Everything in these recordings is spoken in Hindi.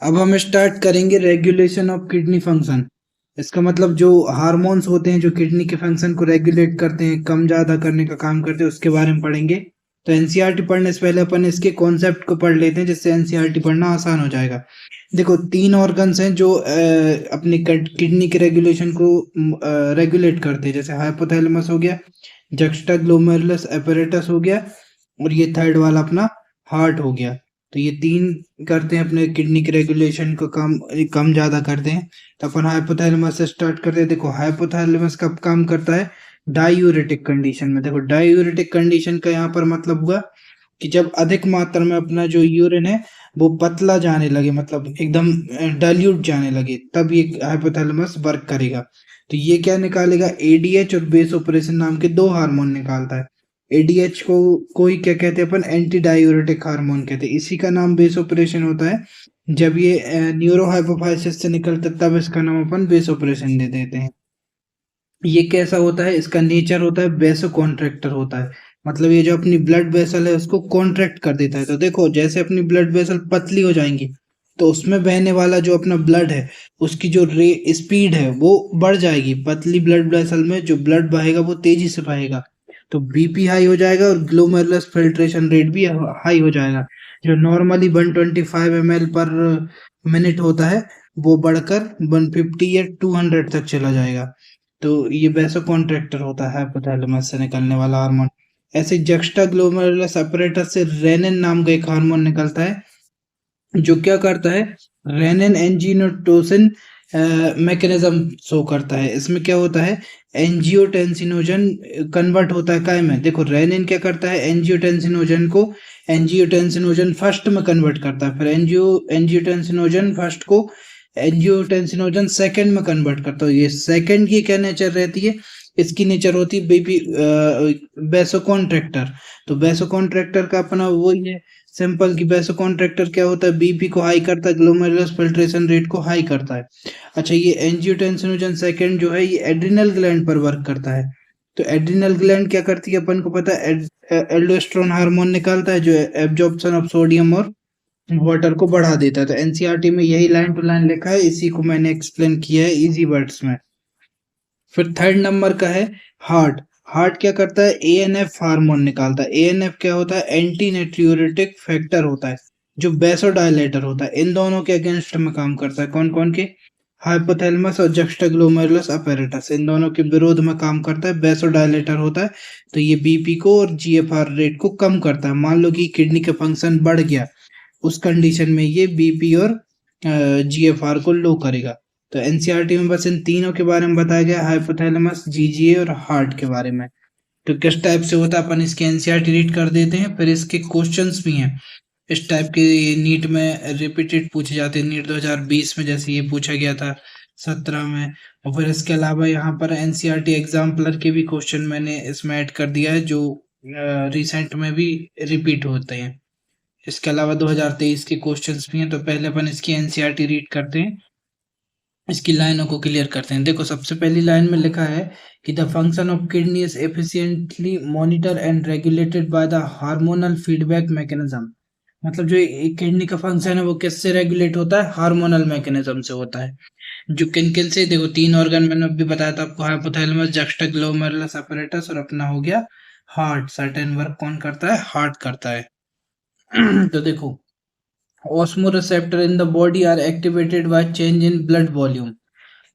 अब हम स्टार्ट करेंगे रेगुलेशन ऑफ किडनी फंक्शन। इसका मतलब जो हार्मोन्स होते हैं जो किडनी के फंक्शन को रेगुलेट करते हैं, कम ज्यादा करने का काम करते हैं, उसके बारे में पढ़ेंगे। तो एनसीईआरटी पढ़ने से पहले अपन इसके कॉन्सेप्ट को पढ़ लेते हैं, जिससे एनसीईआरटी पढ़ना आसान हो जाएगा। देखो, तीन ऑर्गन्स हैं जो अपनी किडनी के रेगुलेशन को रेगुलेट करते हैं। जैसे हाइपोथैलेमस हो गया, जक्स्टा ग्लोमेरुलस एपरेटस हो गया, और ये थर्ड वाला अपना हार्ट हो गया। तो ये तीन करते हैं अपने किडनी के रेगुलेशन को कम कम ज्यादा करते हैं। तो अपन हाइपोथैलेमस से स्टार्ट करते हैं। देखो, हाइपोथैलेमस कब काम करता है? डायूरेटिक कंडीशन में। देखो, डायूरेटिक कंडीशन का यहाँ पर मतलब हुआ कि जब अधिक मात्रा में अपना जो यूरिन है वो पतला जाने लगे, मतलब एकदम डाइल्यूट जाने लगे, तब ये हाइपोथैलेमस वर्क करेगा। तो ये क्या निकालेगा? एडीएच और बेसोप्रेसिन नाम के दो हार्मोन निकालता है। एडीएच को कोई क्या कहते हैं अपन? एंटी डायूरेटिक हार्मोन कहते हैं। इसी का नाम बेसोप्रेसिन होता है। जब ये न्यूरो हाइपोफाइसिस से निकलता है तब इसका नाम अपन बेसोप्रेसिन दे देते हैं। ये कैसा होता है? इसका नेचर होता है वेसो कॉन्ट्रैक्टर होता है। मतलब ये जो अपनी ब्लड वेसल है उसको कॉन्ट्रैक्ट कर देता है। तो देखो, जैसे अपनी ब्लड वेसल पतली हो जाएंगी तो उसमें बहने वाला जो अपना ब्लड है उसकी जो रे स्पीड है वो बढ़ जाएगी। पतली ब्लड वेसल में जो ब्लड बहेगा वो तेजी से बहेगा, तो बीपी हाई हो जाएगा और ग्लोमेरुलस फिल्ट्रेशन रेट भी हाई हो जाएगा। जो नॉर्मली 125 ml पर मिनट होता है वो बढ़कर 150 या 200 तक चला जाएगा। तो ये वैसा कॉन्ट्रैक्टर होता है हाइपोथैलेमस से निकलने वाला हार्मोन। ऐसे जक्स्टा ग्लोमेरुलस apparatus से रेनिन नाम का एक हार्मोन निकलता है, जो क्या करता है? रेनिन एंजियोटेंसिन मैकेनिज्म शो करता है। इसमें क्या होता है? एंजियोटेंसिनोजन कन्वर्ट होता है काय में? देखो, रेनिन क्या करता है? एंजियोटेंसिनोजन को एंजियोटेंसिनोजन फर्स्ट में कन्वर्ट करता है, फिर एंजियोटेंसिनोजन फर्स्ट को एंजियोटेंसिनोजन सेकंड में कन्वर्ट करता है। ये सेकंड की क्या नेचर रहती है? इसकी नेचर होती है बेबी बेसोकॉन्ट्रैक्टर। तो बेसोकॉन्ट्रैक्टर का अपना वही है सिंपल, की वैसे कॉन्ट्रैक्टर क्या होता है? बीपी को हाई करता है, ग्लोमेरुलस फिल्ट्रेशन रेट को हाई करता है। अच्छा, ये एंजियोटेंसिनोजन सेकंड जो है ये एड्रिनल ग्लैंड पर वर्क करता है। तो एड्रिनल ग्लैंड क्या करती है? अपन को पता है एल्डोस्टेरोन हार्मोन निकालता है जो एब्जॉर्प्शन ऑफ सोडियम और वाटर को बढ़ा देता है। तो एनसीईआरटी में यही लाइन टू लाइन लिखा है, इसी को मैंने एक्सप्लेन किया है इजी वर्ड्स में। फिर थर्ड नंबर का है हार्ट। हार्ट क्या करता है? एएनएफ हार्मोन निकालता है। एएनएफ क्या होता है? एंटी नेट्रियोरेटिक फैक्टर होता है, जो बेसोडाइलेटर होता है। इन दोनों के अगेंस्ट में काम करता है। कौन कौन के? हाइपोथैलेमस और जक्स्टाग्लोमेरुलस apparatus, इन दोनों के विरोध में काम करता है, बेसोडाइलेटर होता है। तो ये बीपी को और जीएफआर रेट को कम करता है। मान लो कि किडनी का फंक्शन बढ़ गया, उस कंडीशन में ये बीपी और जीएफआर को लो करेगा। तो एनसीईआरटी में बस इन तीनों के बारे में बताया गया, हाइपोथैलेमस, जीजीए और हार्ट के बारे में। तो किस टाइप से होता है अपन इसके एनसीईआरटी रीड कर देते हैं, फिर इसके क्वेश्चंस भी हैं इस टाइप के। नीट में रिपीटेड पूछे जाते हैं, नीट 2020 में जैसे ये पूछा गया था 17 में। और फिर इसके अलावा यहाँ पर एनसीईआरटी एग्जाम्पलर के भी क्वेश्चन मैंने इसमें ऐड कर दिया है, जो रिसेंट में भी रिपीट होते हैं। इसके अलावा 2023 के क्वेश्चंस भी हैं। तो पहले अपन इसकी एनसीईआरटी रीड करते हैं, इसकी लाइनों को क्लियर करते हैं। देखो, सबसे पहली लाइन में लिखा है कि the function of kidney is efficiently monitor and regulated by the hormonal feedback mechanism. मतलब जो किडनी का फंक्शन है वो किससे रेगुलेट होता है? हार्मोनल मैकेनिज्म से होता है। जो किन किन से? देखो, तीन ऑर्गन मैंने अभी बताया था आपको, हाइपोथैलेमस, जक्स्टा ग्लोमेरुलस apparatus और अपना हो गया हार्ट। सर्टेन वर्क कौन करता है? हार्ट करता है। तो देखो, osmoreceptor in the body are activated by change in blood volume,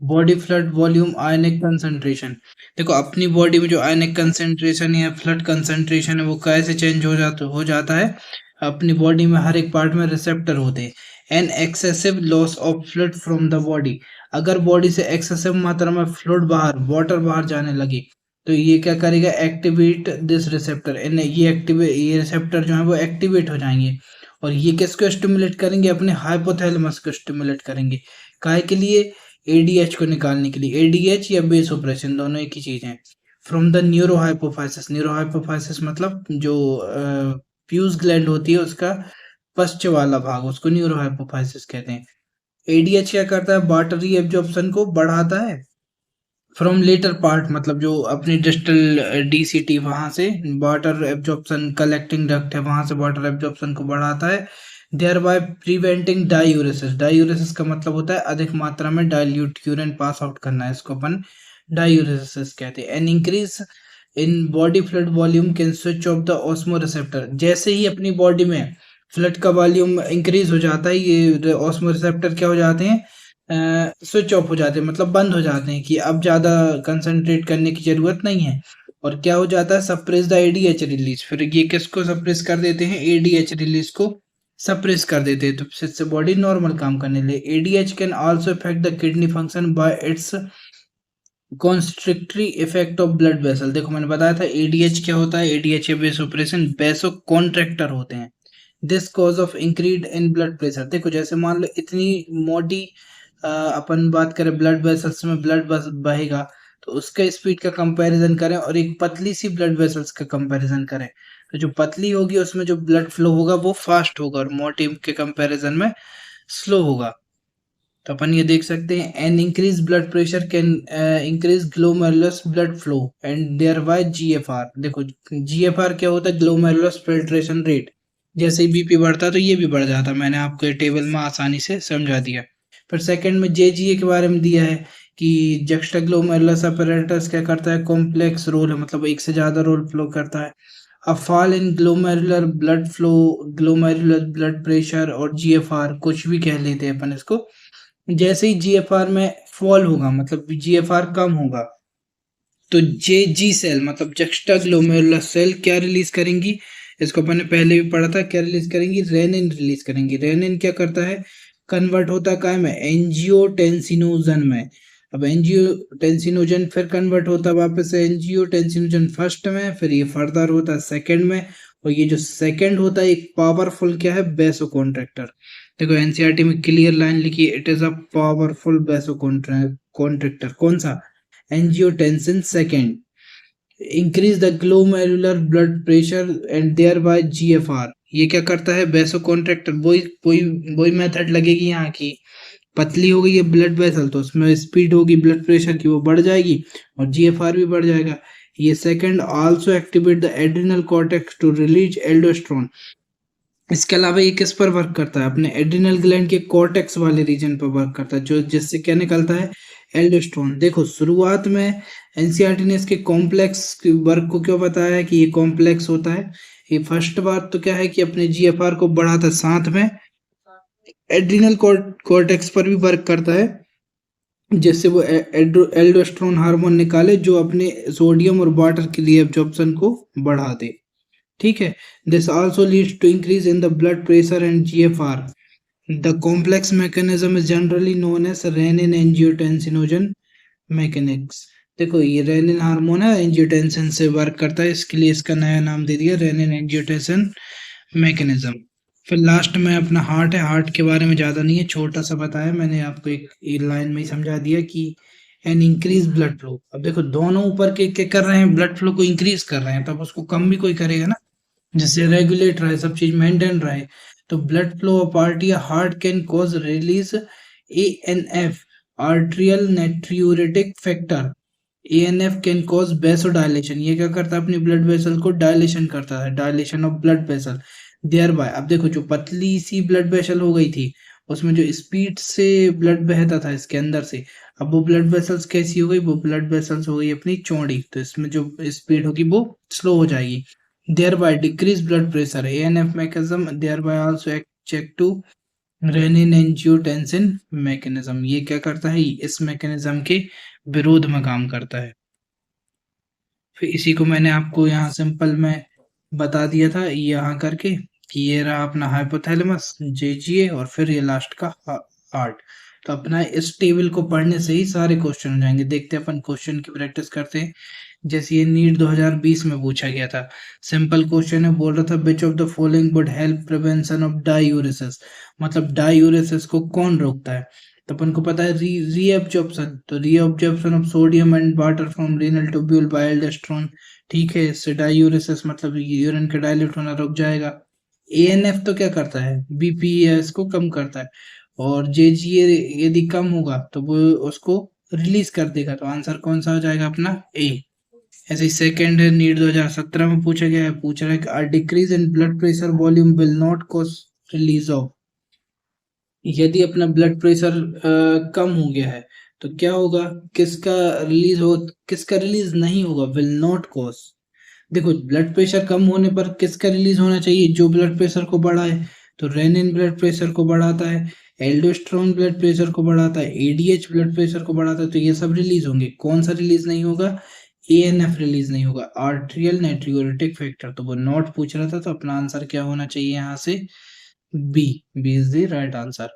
body flood volume, ionic concentration. देखो, अपनी बॉडी में जो आयनिक कंसंट्रेशन या फ्लड कंसंट्रेशन है वो कैसे चेंज हो जाता है? अपनी बॉडी में हर एक पार्ट में रिसेप्टर होते हैं। An excessive loss of fluid from the body, अगर बॉडी से एक्सेसिव मात्रा में फ्लूइड बाहर, वाटर बाहर जाने लगे तो ये क्या करेगा? Activate this receptor. ये रिसेप्टर जो है वो एक्टिवेट हो जाएंगे, और ये किसको स्टिमुलेट करेंगे? अपने हाइपोथैलेमस को स्टिमुलेट करेंगे। काय के लिए? एडीएच को निकालने के लिए। एडीएच या बेसोप्रेसिन दोनों एक ही चीज है। फ्रॉम द न्यूरोहाइपोफाइसिस, न्यूरोहाइपोफाइसिस मतलब जो फ्यूज ग्लैंड होती है उसका पश्च वाला भाग, उसको न्यूरोहाइपोफाइसिस कहते हैं। एडीएच क्या करता है? वाटरी एब्जॉर्प्शन को बढ़ाता है। फ्रॉम लेटर पार्ट मतलब जो अपनी डिस्टल डीसीटी, वहां से वाटर एब्जॉर्प्शन, कलेक्टिंग डक्ट है वहां से वाटर एब्जॉर्प्शन को बढ़ाता है। Thereby preventing diuresis. Diuresis का मतलब होता है अधिक मात्रा में डाइल्यूट यूरिन पास आउट करना है, इसको अपन डायूरेसिस कहते हैं। An increase in body fluid volume can switch off the osmo receptor. जैसे ही अपनी बॉडी में फ्लूइड का वॉल्यूम इंक्रीज हो जाता है, ये ऑस्मो रिसेप्टर क्या हो जाते हैं, स्विच ऑफ हो जाते हैं, मतलब बंद हो जाते हैं कि अब ज्यादा कंसंट्रेट करने की जरूरत नहीं है। और क्या हो जाता है, सप्रेस द एडीएच रिलीज। फिर ये किसको सप्रेस कर देते हैं, एडीएच रिलीज को सप्रेस कर देते हैं, तो इससे बॉडी नॉर्मल काम करने लगे। ADH can also affect the kidney function by it's constrictory effect of blood vessel. देखो मैंने बताया था एडीएच क्या होता है, एडीएच या वेसोप्रेशन बेसो कॉन्ट्रैक्टर होते हैं। This cause of increase in blood pressure. देखो जैसे मान लो इतनी मोटी अपन बात करें ब्लड वेसल्स में ब्लड बहेगा, तो उसका स्पीड का कंपैरिजन करें और एक पतली सी ब्लड वेसल्स का कंपैरिजन करें, तो जो पतली होगी उसमें जो ब्लड फ्लो होगा वो फास्ट होगा और मोटी के कंपैरिजन में स्लो होगा। तो अपन ये देख सकते हैं an increase blood pressure can increase glomerulus blood flow and thereby GFR. देखो जीएफआर क्या होता है, ग्लोमेरुलस फिल्ट्रेशन रेट। जैसे ही बीपी बढ़ता है तो ये भी बढ़ जाता है, मैंने आपको ये टेबल में आसानी से समझा दिया। फिर सेकंड में जेजीए के बारे में दिया है कि जक्स्टाग्लोमेरुलस apparatus क्या करता है, कॉम्प्लेक्स रोल है, मतलब एक से ज्यादा रोल फ्लो करता है। A fall in glomerular blood flow, glomerular blood pressure और जीएफआर कुछ भी कह लेते हैं अपन इसको। जैसे ही जीएफआर में फॉल होगा, मतलब जीएफआर कम होगा, तो जे जी सेल मतलब जक्स्टा ग्लोमेरुलर सेल क्या रिलीज करेंगी, इसको अपन ने पहले भी पढ़ा था, क्या रिलीज करेंगी, रेनिन रिलीज करेंगी। रेनिन क्या करता है, कन्वर्ट होता है काय में, एंजियोटेंसिनोजन में। अब एंजियोटेंसिनोजन फिर कन्वर्ट होता है वापस से एंजियोटेंसिनोजन फर्स्ट में, फिर ये फर्दर होता है सेकंड में, और ये जो सेकंड होता है एक पावरफुल क्या है, बेसो कॉन्ट्रैक्टर। देखो एनसीईआरटी में क्लियर लाइन लिखी है, इट इज अ पावरफुल बेसो कॉन्ट्रैक्टर। कौन सा, angiotensin second increase the glomerular blood pressure and thereby GFR। ये क्या करता है, बेसो कॉन्ट्रैक्टर। वही वही वही मेथड लगेगी यहाँ की, पतली हो गई है ब्लड वेसल तो उसमें स्पीड होगी ब्लड प्रेशर की, वो बढ़ जाएगी और जीएफआर भी बढ़ जाएगा। ये second also activate the adrenal cortex to release aldosterone. इसके अलावा ये किस पर वर्क करता है, अपने एड्रिनल ग्लैंड के कॉर्टेक्स वाले रीजन पर वर्क करता है, जो जिससे क्या निकलता है, एल्डोस्टेरोन। देखो शुरुआत में एनसीईआरटी ने इसके कॉम्प्लेक्स वर्क को क्यों बताया है कि ये कॉम्प्लेक्स होता है। ये फर्स्ट बात तो क्या है कि अपने जीएफआर को बढ़ाता है, साथ में एड्रिनल कॉर्टेक्स पर भी वर्क करता है, जिससे वो एल्डोस्टेरोन हार्मोन निकाले जो अपने सोडियम और वाटर के लिए एब्जॉर्प्शन को बढ़ा दे। ठीक है, this also leads to increase in the blood pressure and GFR. The complex mechanism is generally known as renin angiotensinogen mechanics. देखो ये रेनिन हार्मोन है, एंजियोटेंसिन से वर्क करता है, इसके लिए इसका नया नाम दे दिया रेनिन एंजियोटेंसिन मैकेनिज्म। फिर लास्ट में अपना हार्ट है, हार्ट के बारे में ज़्यादा नहीं है, छोटा सा बताया मैंने आपको, एक लाइन में ही समझा दिया कि एन इंक्रीज ब्लड फ्लो। अब देखो दोनों ऊपर के क्या कर रहे हैं, ब्लड फ्लो को इंक्रीज कर रहे हैं, तब उसको कम भी कोई करेगा ना, जिससे रेगुलेट रहे, सब चीज मेंटेन रहे। तो ब्लड फ्लो ऑफ आर्टिया heart can cause release ANF, atrial natriuretic factor. ANF can cause vasodilation, ये क्या करता है, अपनी ब्लड वेसल को डायलेशन करता है, dilation of blood vessel. Thereby, अब देखो जो पतली सी ब्लड वेसल हो गई थी, उसमें जो स्पीड से ब्लड बहता था इसके अंदर से, अब वो ब्लड वेसल्स कैसी हो गई, वो ब्लड वेसल्स हो गई अपनी चौड़ी, तो इसमें जो स्पीड होगी वो स्लो हो जाएगी। thereby decrease blood pressure। ANF mechanism thereby also check to renin angiotensin mechanism। ये क्या करता है, इस मैकेनिज्म के विरोध में काम करता है। फिर इसी को मैंने आपको यहाँ सिंपल में बता दिया था यहाँ करके कि ये रहा अपना हाइपोथैलेमस, जेजीए और फिर ये लास्ट का हार्ट। तो अपना इस टेबल को पढ़ने से ही सारे क्वेश्चन हो जाएंगे। देखते हैं अपन क्वेश्चन की प्रैक्टिस करते हैं। जैसे ये नीट 2020 में पूछा गया था, सिंपल क्वेश्चन है, बोल रहा था विच of the following would help prevention of diuresis. मतलब डायूरेसिस को कौन रोकता है, तो अपन को पता है रीअब्जॉर्प्शन, तो reabsorption of sodium and water from renal tubule by aldosterone. ठीक है, इससे डायूरेसिस मतलब यूरिन का डायल्यूट होना रुक जाएगा। एएनएफ तो क्या करता है, बीपीएस को कम करता है, और जेजीए यदि कम होगा तो वो उसको रिलीज कर देगा। तो आंसर कौन सा हो जाएगा अपना, ए। ऐसे ही सेकंड है, नीट 2017 में पूछा गया है, पूछ रहा है कि decrease in blood pressure volume will not cause release of, यदि अपना ब्लड प्रेशर कम हो गया है तो क्या होगा, किसका किसका रिलीज नहीं होगा, विल नॉट कॉज। देखो ब्लड प्रेशर कम होने पर किसका रिलीज होना चाहिए, जो ब्लड प्रेशर को बढ़ाए, तो रेनिन ब्लड प्रेशर को बढ़ाता है, एल्डोस्टेरोन ब्लड प्रेशर को बढ़ाता है, एडीएच ब्लड प्रेशर को बढ़ाता है, तो ये सब रिलीज होंगे। कौन सा रिलीज नहीं होगा, एएनएफ रिलीज नहीं होगा, आर्टेरियल नाइट्रियोरेटिक फैक्टर, तो वो नॉट पूछ रहा था, तो अपना आंसर क्या होना चाहिए यहाँ से, B, B is the right answer.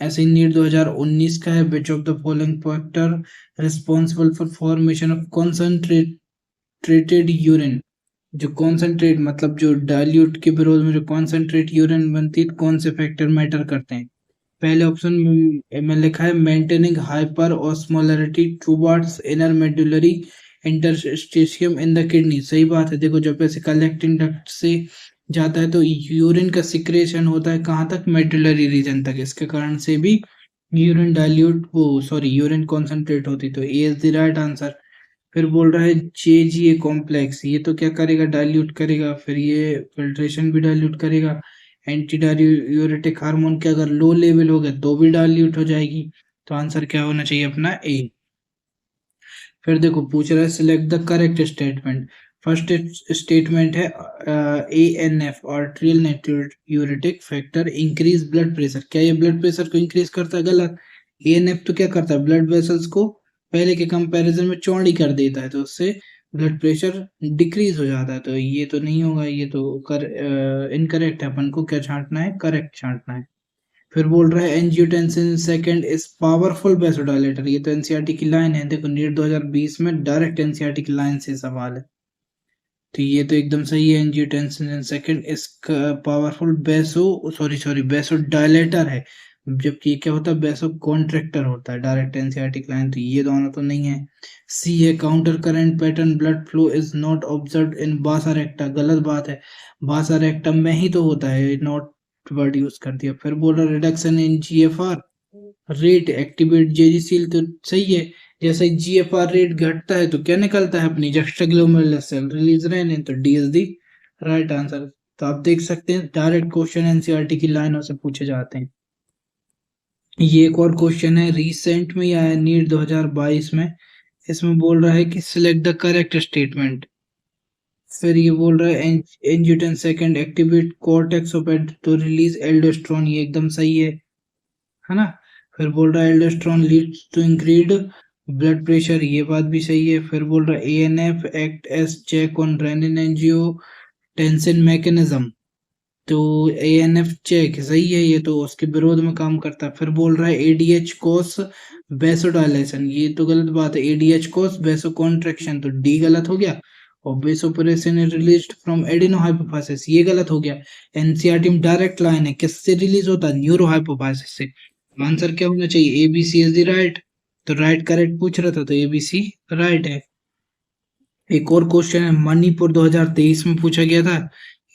ऐसे ही नीट 2019 का है, which of the following factor responsible for formation of concentrated urine, जो कॉन्सेंट्रेट मतलब जो डाइल्यूट के विरोध में जो कॉन्सेंट्रेट यूरिन बनती है, कौन से फैक्टर मैटर करते हैं। पहले ऑप्शन में लिखा है maintaining hyper osmolarity towards inner medullary interstitium in the kidney, सही बात है। देखो जब ऐसे कलेक्टिंग डक्ट से जाता है तो यूरिन का सिक्रेशन होता है कहाँ तक, मेडुलरी रीजन तक, इसके कारण से भी यूरिन डाइल्यूट वो सॉरी यूरिन कॉन्सेंट्रेट होती, तो ए इज द राइट आंसर। फिर बोल रहा है जेजीए कॉम्प्लेक्स, ये तो क्या करेगा, डाइल्यूट करेगा, फिर ये फिल्ट्रेशन भी डाइल्यूट करेगा। एंटी डाययूरेटिक हार्मोन के अगर लो लेवल हो गए तो भी डाइल्यूट हो जाएगी, तो आंसर क्या होना चाहिए अपना, ए। फिर देखो पूछ रहा है select the correct statement. First statement है A N F arterial natriuretic factor increase blood pressure, क्या ये ब्लड प्रेशर को इंक्रीज करता है, गलत। ए एन एफ तो क्या करता है, ब्लड वेसल्स को पहले के कंपैरिजन में चौड़ी कर देता है, तो उससे ब्लड प्रेशर डिक्रीज हो जाता है, तो ये तो नहीं होगा, ये तो इनकरेक्ट है, अपन को क्या छांटना है, करेक्ट छांटना है। फिर बोल रहा है angiotensin second is powerful vasodilator, ये तो एनसीईआरटी की लाइन है, देखो नीट 2020 में डायरेक्ट एनसीईआरटी की लाइन से सवाल है, तो ये तो एकदम सही है। Angiotensin second is powerful vasodilator है, जबकि ये क्या होता है, वेसो कॉन्ट्रैक्टर होता है, डायरेक्ट एनसीईआरटी की लाइन, तो ये दोनों तो नहीं है। सी है counter current pattern blood flow is not observed in बासा रेक्टा, गलत बात है, बासा रेक्टम में ही तो होता है, नॉट वर्ड यूज कर दिया। फिर बोल रहा reduction in GFR rate activate JG cell, तो सही है, जैसे जीएफआर रेट घटता है तो क्या निकलता है, अपनी जस्टाग्लोमेरुलर सेल रिलीज रेनिन, तो D is the right answer. तो आप देख सकते हैं डायरेक्ट क्वेश्चन एनसीईआरटी की लाइनों से पूछे जाते हैं। ये एक और क्वेश्चन है, रिसेंट में ही आया नीट 2022 में, इसमें बोल रहा है कि सिलेक्ट द करेक्ट स्टेटमेंट। फिर ये बोल रहा है angiotensin second activate cortex of to release aldosterone, ये एकदम सही है ना। फिर बोल रहा है aldosterone leads to increase blood pressure, ये बात भी सही है। फिर बोल रहा है ANF act as check on renin angiotensin mechanism, तो एएनएफ चेक सही है, ये तो उसके विरोध में काम करता है। फिर बोल रहा है एडीएच कोस वेसोडाइलेशन, ये तो गलत बात है, एडीएच कोस वेसो कॉन्ट्रैक्शन, तो डी गलत हो गया। और वेसोप्रेसिन रिलीज्ड फ्रॉम एडिनोहाइपोफाइसिस, ये गलत हो गया। एनसीईआरटी में डायरेक्ट लाइन है, किससे रिलीज होता है, न्यूरोहाइपोफाइसिस से। आंसर क्या होना चाहिए, एबीसी इज द राइट, तो राइट करेक्ट पूछ रहा था, तो एबीसी राइट है। एक और क्वेश्चन है, मणिपुर 2023 में पूछा गया था,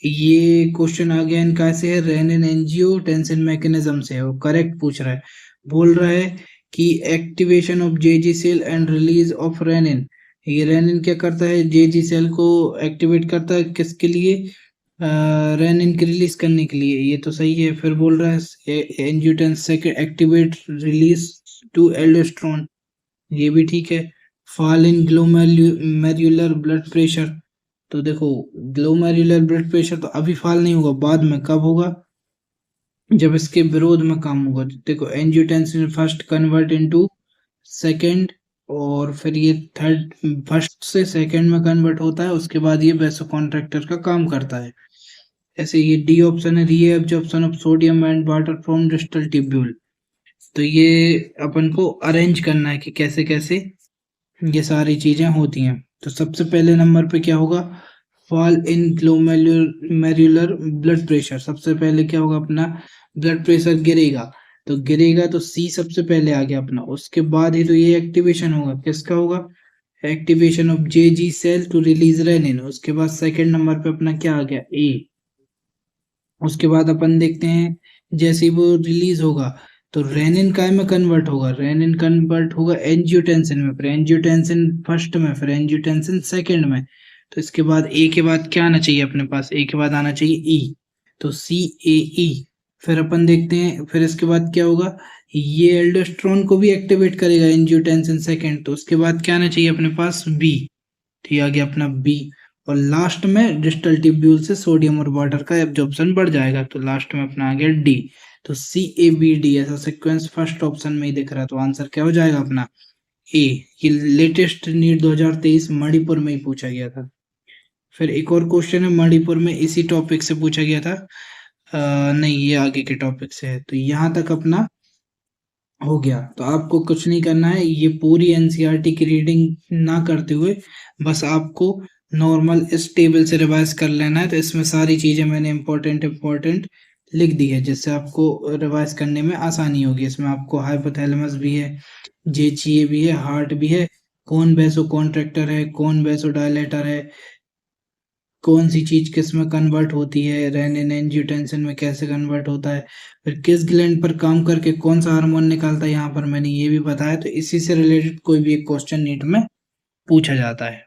ये क्वेश्चन आ गया इनका से है, रेनिन एंजियोटेंसिन मैकेनिज्म से है, वो करेक्ट पूछ रहा है। बोल रहा है कि activation of JG cell and release of renin, ये रेनिन क्या करता है, जेजी सेल को एक्टिवेट करता है, किसके लिए, रेनिन की रिलीज करने के लिए, ये तो सही है। फिर बोल रहा है angiotensin activate release to aldosterone, ये भी ठीक है। Fall in glomerular blood pressure, तो देखो ग्लोमेरुलर ब्लड प्रेशर तो अभी फॉल नहीं होगा, बाद में कब होगा, जब इसके विरोध में काम होगा। देखो angiotensin first convert into second, और फिर ये थर्ड फर्स्ट से सेकंड में कन्वर्ट होता है, उसके बाद ये वेसोकॉन्ट्रैक्टर का काम करता है। ऐसे ये डी ऑप्शन है, reabsorption of sodium and water from distal tubule, तो ये अपन को अरेंज करना है कि कैसे कैसे ये सारी चीजें होती हैं। तो सबसे पहले नंबर पे क्या होगा, fall in glomerular blood pressure, सबसे पहले क्या होगा, अपना ब्लड प्रेशर गिरेगा, तो गिरेगा तो सी सबसे पहले आ गया अपना, उसके बाद ही तो ये एक्टिवेशन होगा, किसका होगा, activation of JG cell to release renin, उसके बाद सेकंड नंबर पे अपना क्या आ गया, ए। उसके बाद अपन देखते हैं जैसे ही वो रिलीज होगा तो रेनिन काय में कन्वर्ट होगा, रेनिन कन्वर्ट होगा एंजियोटेंसिन में, फिर एंजियोटेंसिन फर्स्ट में, फिर एंजियोटेंसिन सेकंड में, तो इसके बाद ए के बाद क्या आना चाहिए अपने पास, ए के बाद आना चाहिए ई, तो CAE। फिर अपन देखते हैं फिर इसके बाद क्या होगा, ये एल्डोस्टेरोन को भी एक्टिवेट करेगा एंजियोटेंसिन सेकंड, तो उसके बाद क्या आना चाहिए अपने पास बी। तो ये आ गया अपना बी। और लास्ट में डिस्टल ट्यूब्यूल से सोडियम और वाटर का एब्जॉर्प्शन बढ़ जाएगा, तो लास्ट में अपना आ गया डी। तो CABD ऐसा सीक्वेंस फर्स्ट ऑप्शन में ही दिख रहा है, तो आंसर क्या हो जाएगा अपना ए। ये लेटेस्ट नीट 2023 मणिपुर में ही पूछा गया था। फिर एक और क्वेश्चन है मणिपुर में इसी टॉपिक से पूछा गया था। नहीं, ये आगे के टॉपिक से है, तो यहाँ तक अपना हो गया। तो आपको कुछ नहीं करना है, ये पूरी एनसीईआरटी की रीडिंग ना करते हुए बस आपको नॉर्मल इस टेबल से रिवाइज कर लेना है। तो इसमें सारी चीजें मैंने इम्पोर्टेंट लिख दी है, जिससे आपको रिवाइज करने में आसानी होगी। इसमें आपको हाइपोथैलेमस भी है, जेचीए भी है, हार्ट भी है, कौन वैसो कॉन्ट्रैक्टर है, कौन वैसो डायलेटर है, कौन सी चीज किस में कन्वर्ट होती है, रेनिन एंजियोटेंसिन में कैसे कन्वर्ट होता है, फिर किस ग्लैंड पर काम करके कौन सा हार्मोन निकालता है, यहाँ पर मैंने ये भी बताया। तो इसी से रिलेटेड कोई भी एक क्वेश्चन नीट में पूछा जाता है।